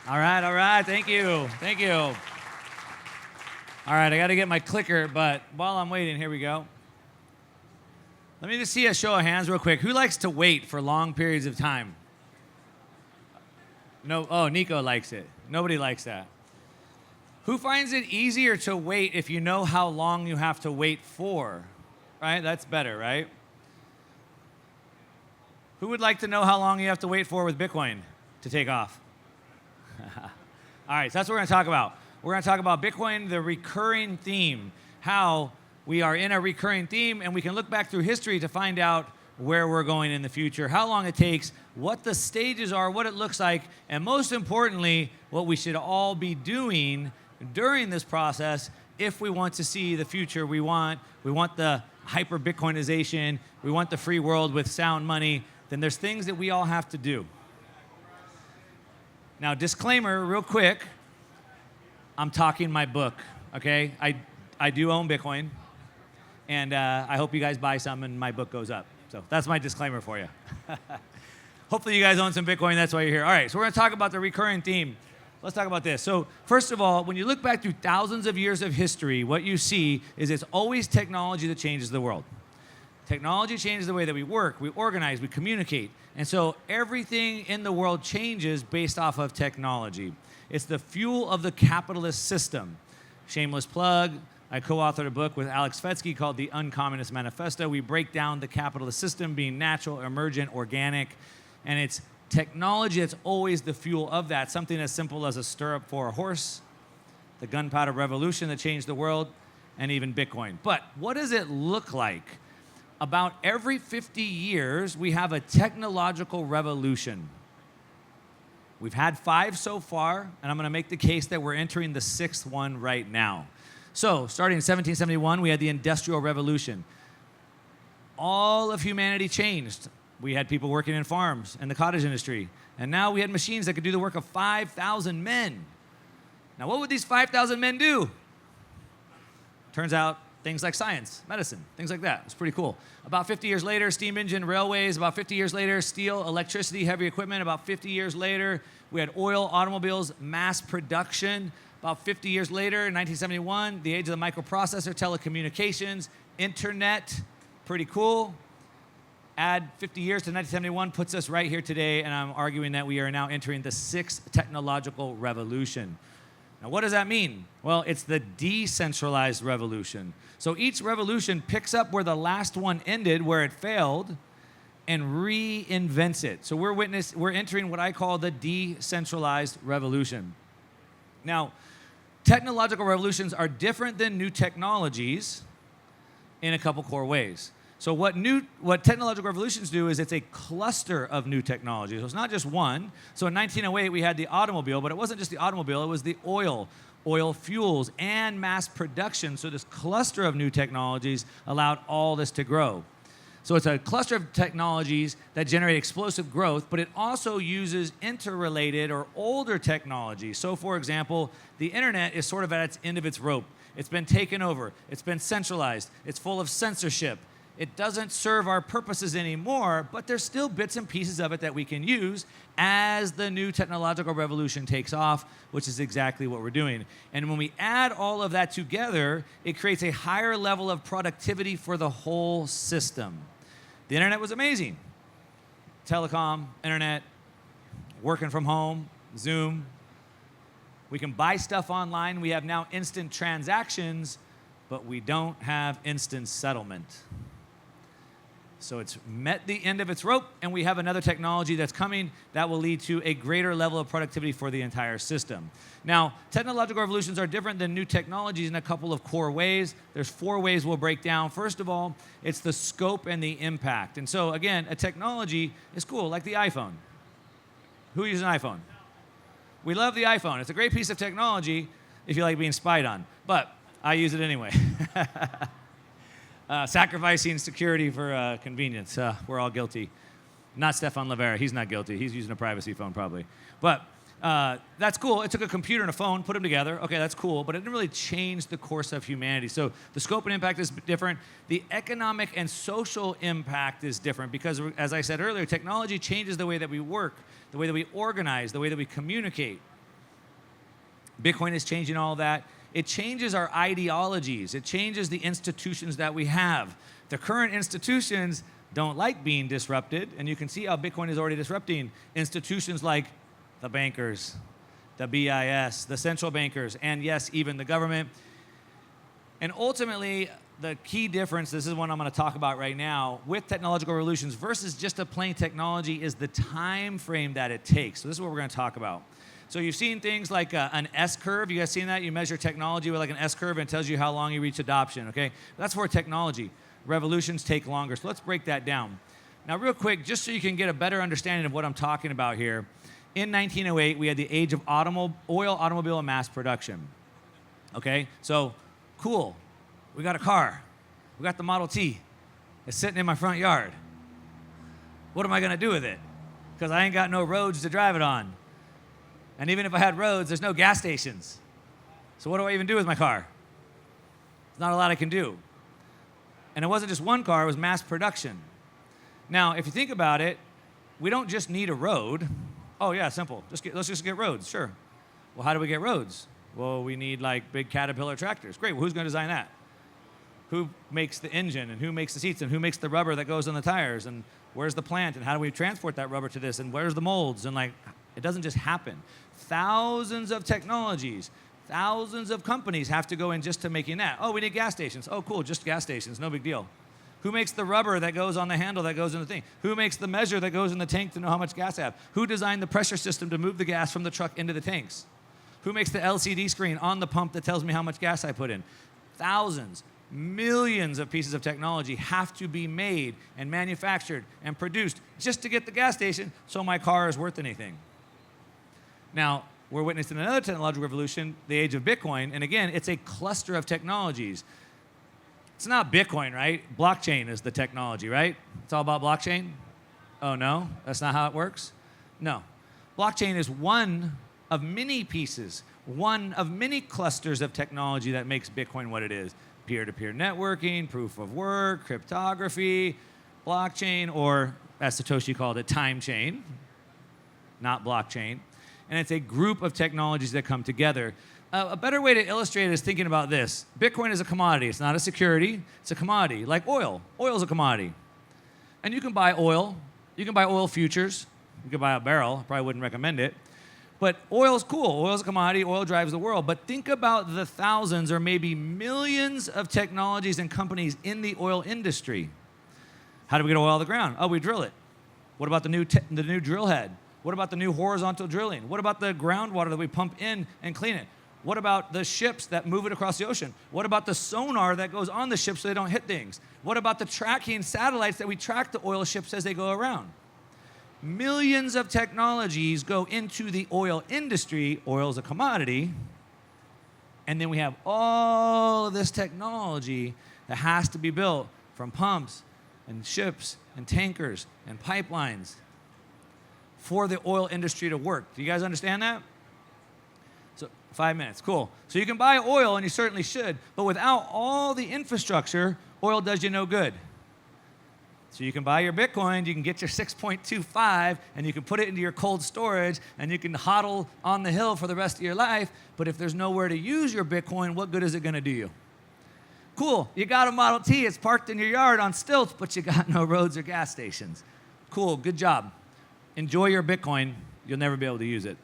All right. Thank you. Thank you. All right, I got to get my clicker, but while I'm waiting, here we go. Let me just see a show of hands real quick. Who likes to wait for long periods of time? No. Oh, Nico likes it. Nobody likes that. Who finds it easier to wait if you know how long you have to wait for? Right? That's better, right? Who would like to know how long you have to wait for with Bitcoin to take off? All right, so that's what we're going to talk about. We're going to talk about Bitcoin, the recurring theme, how we are in a recurring theme, and we can look back through history to find out where we're going in the future, how long it takes, what the stages are, what it looks like, and most importantly, what we should all be doing during this process if we want to see the future we want. We want the hyper-Bitcoinization. We want the free world with sound money. Then there's things that we all have to do. Now, disclaimer, real quick, I'm talking my book, okay? I do own Bitcoin, and I hope you guys buy some and my book goes up. So that's my disclaimer for you. Hopefully you guys own some Bitcoin, that's why you're here. All right, so we're gonna talk about the recurring theme. Let's talk about this. So first of all, when you look back through thousands of years of history, what you see is it's always technology that changes the world. Technology changes the way that we work, we organize, we communicate. And so everything in the world changes based off of technology. It's the fuel of the capitalist system. Shameless plug, I co-authored a book with Alex Fetsky called The Uncommunist Manifesto. We break down the capitalist system being natural, emergent, organic, and it's technology that's always the fuel of that. Something as simple as a stirrup for a horse, the gunpowder revolution that changed the world, and even Bitcoin. But what does it look like? About every 50 years, we have a technological revolution. We've had 5 so far, and I'm going to make the case that we're entering the 6th one right now. So, starting in 1771, we had the Industrial Revolution. All of humanity changed. We had people working in farms and the cottage industry. And now we had machines that could do the work of 5,000 men. Now, what would these 5,000 men do? Turns out, things like science, medicine, things like that. It's pretty cool. About 50 years later, steam engine, railways. About 50 years later, steel, electricity, heavy equipment. About 50 years later, we had oil, automobiles, mass production. About 50 years later, in 1971, the age of the microprocessor, telecommunications, internet. Pretty cool. Add 50 years to 1971, puts us right here today, and I'm arguing that we are now entering the 6th technological revolution. Now, what does that mean? Well, it's the decentralized revolution. So each revolution picks up where the last one ended, where it failed, and reinvents it. So we're entering what I call the decentralized revolution. Now, technological revolutions are different than new technologies in a couple core ways. So what technological revolutions do is it's a cluster of new technologies. So it's not just one. So in 1908, we had the automobile, but it wasn't just the automobile, it was the oil fuels, and mass production. So this cluster of new technologies allowed all this to grow. So it's a cluster of technologies that generate explosive growth, but it also uses interrelated or older technologies. So for example, the internet is sort of at its end of its rope. It's been taken over. It's been centralized. It's full of censorship. It doesn't serve our purposes anymore, but there's still bits and pieces of it that we can use as the new technological revolution takes off, which is exactly what we're doing. And when we add all of that together, it creates a higher level of productivity for the whole system. The internet was amazing. Telecom, internet, working from home, Zoom. We can buy stuff online. We have now instant transactions, but we don't have instant settlement. So it's met the end of its rope, and we have another technology that's coming that will lead to a greater level of productivity for the entire system. Now, technological revolutions are different than new technologies in a couple of core ways. There's 4 ways we'll break down. First of all, it's the scope and the impact. And so, again, a technology is cool, like the iPhone. Who uses an iPhone? We love the iPhone. It's a great piece of technology if you like being spied on, but I use it anyway. Sacrificing security for convenience. We're all guilty. Not Stefan Livera. He's not guilty. He's using a privacy phone probably. But that's cool. It took a computer and a phone, put them together. Okay, that's cool. But it didn't really change the course of humanity. So the scope and impact is different. The economic and social impact is different because, as I said earlier, technology changes the way that we work, the way that we organize, the way that we communicate. Bitcoin is changing all that. It changes our ideologies. It changes the institutions that we have. The current institutions don't like being disrupted, and you can see how Bitcoin is already disrupting institutions like the bankers, the BIS, the central bankers, and yes, even the government. And ultimately, the key difference, this is one I'm going to talk about right now, with technological revolutions versus just a plain technology is the time frame that it takes. So this is what we're going to talk about. So you've seen things like an S-curve. You guys seen that? You measure technology with like an S-curve and it tells you how long you reach adoption, okay? That's for technology. Revolutions take longer. So let's break that down. Now, real quick, just so you can get a better understanding of what I'm talking about here, in 1908, we had the age of oil, automobile, and mass production, okay? So, cool. We got a car. We got the Model T. It's sitting in my front yard. What am I going to do with it? Because I ain't got no roads to drive it on. And even if I had roads, there's no gas stations. So what do I even do with my car? There's not a lot I can do. And it wasn't just one car, it was mass production. Now, if you think about it, we don't just need a road. Oh, yeah, simple. Let's just get roads, sure. Well, how do we get roads? Well, we need like big Caterpillar tractors. Great, well, who's going to design that? Who makes the engine, and who makes the seats, and who makes the rubber that goes on the tires, and where's the plant, and how do we transport that rubber to this, and where's the molds, and like, it doesn't just happen. Thousands of technologies, thousands of companies have to go in just to making that. Oh, we need gas stations. Oh, cool, just gas stations, no big deal. Who makes the rubber that goes on the handle that goes in the thing? Who makes the measure that goes in the tank to know how much gas I have? Who designed the pressure system to move the gas from the truck into the tanks? Who makes the LCD screen on the pump that tells me how much gas I put in? Thousands, millions of pieces of technology have to be made and manufactured and produced just to get the gas station so my car is worth anything. Now, we're witnessing another technological revolution, the age of Bitcoin, and again, it's a cluster of technologies. It's not Bitcoin, right? Blockchain is the technology, right? It's all about blockchain? Oh, no? That's not how it works? No. Blockchain is one of many pieces, one of many clusters of technology that makes Bitcoin what it is. Peer-to-peer networking, proof of work, cryptography, blockchain, or as Satoshi called it, time chain, not blockchain. And it's a group of technologies that come together. A better way to illustrate it is thinking about this. Bitcoin is a commodity. It's not a security. It's a commodity, like oil. Oil is a commodity. And you can buy oil. You can buy oil futures. You can buy a barrel. I probably wouldn't recommend it. But oil is cool. Oil is a commodity. Oil drives the world. But think about the thousands or maybe millions of technologies and companies in the oil industry. How do we get oil out of the ground? Oh, we drill it. What about the new drill head? What about the new horizontal drilling? What about the groundwater that we pump in and clean it? What about the ships that move it across the ocean? What about the sonar that goes on the ships so they don't hit things? What about the tracking satellites that we track the oil ships as they go around? Millions of technologies go into the oil industry. Oil is a commodity. And then we have all of this technology that has to be built from pumps and ships and tankers and pipelines for the oil industry to work. Do you guys understand that? So 5 minutes, cool. So you can buy oil, and you certainly should, but without all the infrastructure, oil does you no good. So you can buy your Bitcoin, you can get your 6.25, and you can put it into your cold storage, and you can hodl on the hill for the rest of your life, but if there's nowhere to use your Bitcoin, what good is it gonna do you? Cool, you got a Model T, it's parked in your yard on stilts, but you got no roads or gas stations. Cool, good job. Enjoy your Bitcoin, you'll never be able to use it.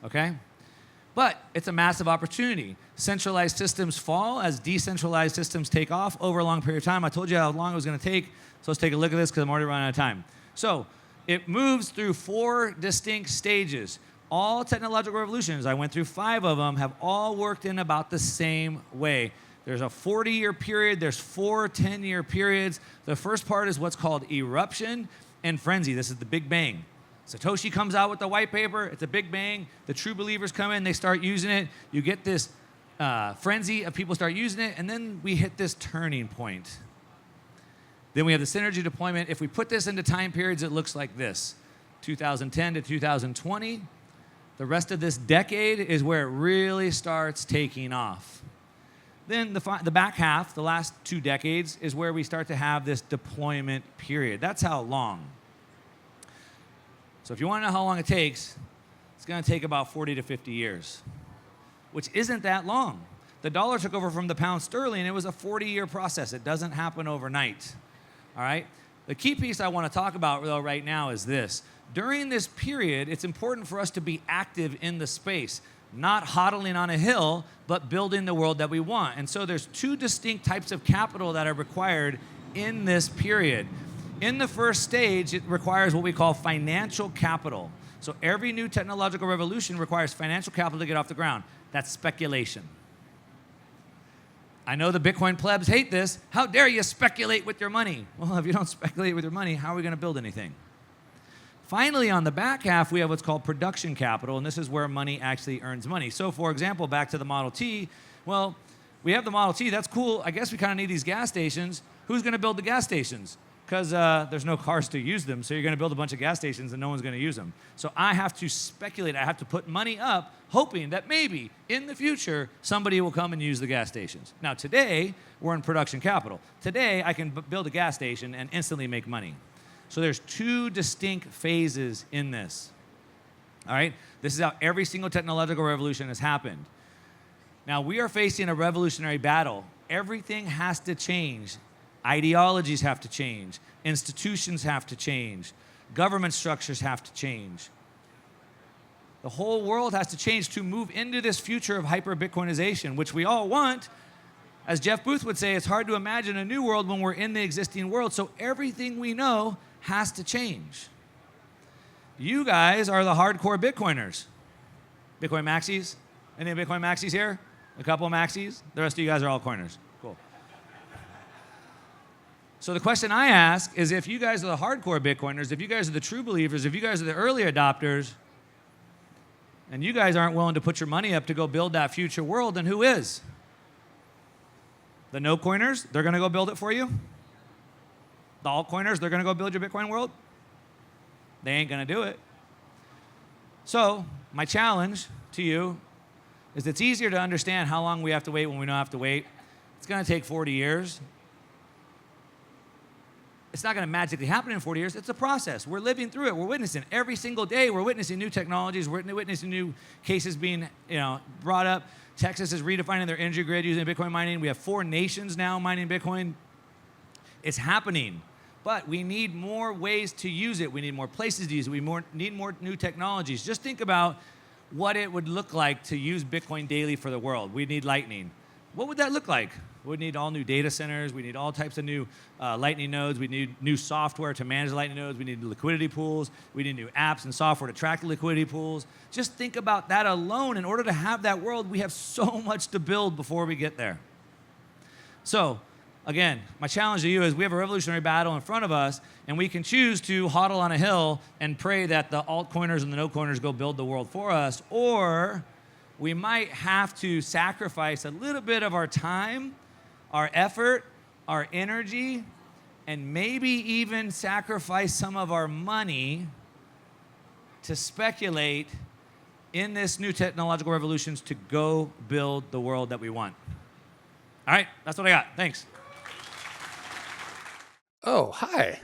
Okay? But it's a massive opportunity. Centralized systems fall as decentralized systems take off over a long period of time. I told you how long it was going to take, so let's take a look at this because I'm already running out of time. So it moves through 4 distinct stages. All technological revolutions, I went through 5 of them, have all worked in about the same way. There's a 40-year period. There's 4 10-year periods. The first part is what's called eruption and frenzy. This is the Big Bang. Satoshi comes out with the white paper. It's a big bang. The true believers come in. They start using it. You get this frenzy of people start using it. And then we hit this turning point. Then we have the synergy deployment. If we put this into time periods, it looks like this. 2010 to 2020. The rest of this decade is where it really starts taking off. Then the back half, the last 2 decades, is where we start to have this deployment period. That's how long. So if you want to know how long it takes, It's going to take about 40 to 50 years, which isn't that long. The dollar took over from the pound sterling. It was a 40-year process. It doesn't happen overnight, all right? The key piece I want to talk about, though, right now is this. During this period, it's important for us to be active in the space, not hodling on a hill, but building the world that we want. And so there's two distinct types of capital that are required in this period. In the first stage, it requires what we call financial capital. So every new technological revolution requires financial capital to get off the ground. That's speculation. I know the Bitcoin plebs hate this. How dare you speculate with your money? Well, if you don't speculate with your money, how are we going to build anything? Finally, on the back half, we have what's called production capital, and this is where money actually earns money. So, for example, back to the Model T, well, we have the Model T. That's cool. I guess we kind of need these gas stations. Who's going to build the gas stations? Because there's no cars to use them, so you're going to build a bunch of gas stations and no one's going to use them. So I have to speculate. I have to put money up, hoping that maybe in the future somebody will come and use the gas stations. Now today, we're in production capital. Today, I can build a gas station and instantly make money. So there's two distinct phases in this. All right? This is how every single technological revolution has happened. Now we are facing a revolutionary battle. Everything has to change. Ideologies have to change. Institutions have to change. Government structures have to change. The whole world has to change to move into this future of hyper-Bitcoinization, which we all want. As Jeff Booth would say, it's hard to imagine a new world when we're in the existing world, so everything we know has to change. You guys are the hardcore Bitcoiners. Bitcoin maxis? Any Bitcoin maxis here? A couple of maxis? The rest of you guys are all coiners. Cool. So the question I ask is, if you guys are the hardcore Bitcoiners, if you guys are the true believers, if you guys are the early adopters, and you guys aren't willing to put your money up to go build that future world, then who is? The no-coiners, they're going to go build it for you? The altcoiners, they're going to go build your Bitcoin world? They ain't going to do it. So my challenge to you is, it's easier to understand how long we have to wait when we don't have to wait. It's going to take 40 years. It's not going to magically happen in 40 years. It's a process. We're living through it. We're witnessing every single day. We're witnessing new technologies. We're witnessing new cases being, brought up. Texas is redefining their energy grid using Bitcoin mining. We have 4 nations now mining Bitcoin. It's happening. But we need more ways to use it. We need more places to use it. We need more new technologies. Just think about what it would look like to use Bitcoin daily for the world. We need Lightning. What would that look like? We need all new data centers. We need all types of new Lightning nodes. We need new software to manage the Lightning nodes. We need liquidity pools. We need new apps and software to track the liquidity pools. Just think about that alone. In order to have that world, we have so much to build before we get there. So, again, my challenge to you is, we have a revolutionary battle in front of us, and we can choose to hodl on a hill and pray that the altcoiners and the no-coiners go build the world for us, or we might have to sacrifice a little bit of our time, our effort, our energy, and maybe even sacrifice some of our money to speculate in this new technological revolutions to go build the world that we want. All right, that's what I got. Thanks. Oh, hi.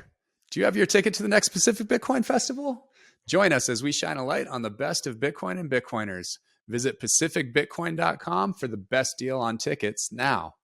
Do you have your ticket to the next Pacific Bitcoin Festival? Join us as we shine a light on the best of Bitcoin and Bitcoiners. Visit pacificbitcoin.com for the best deal on tickets now.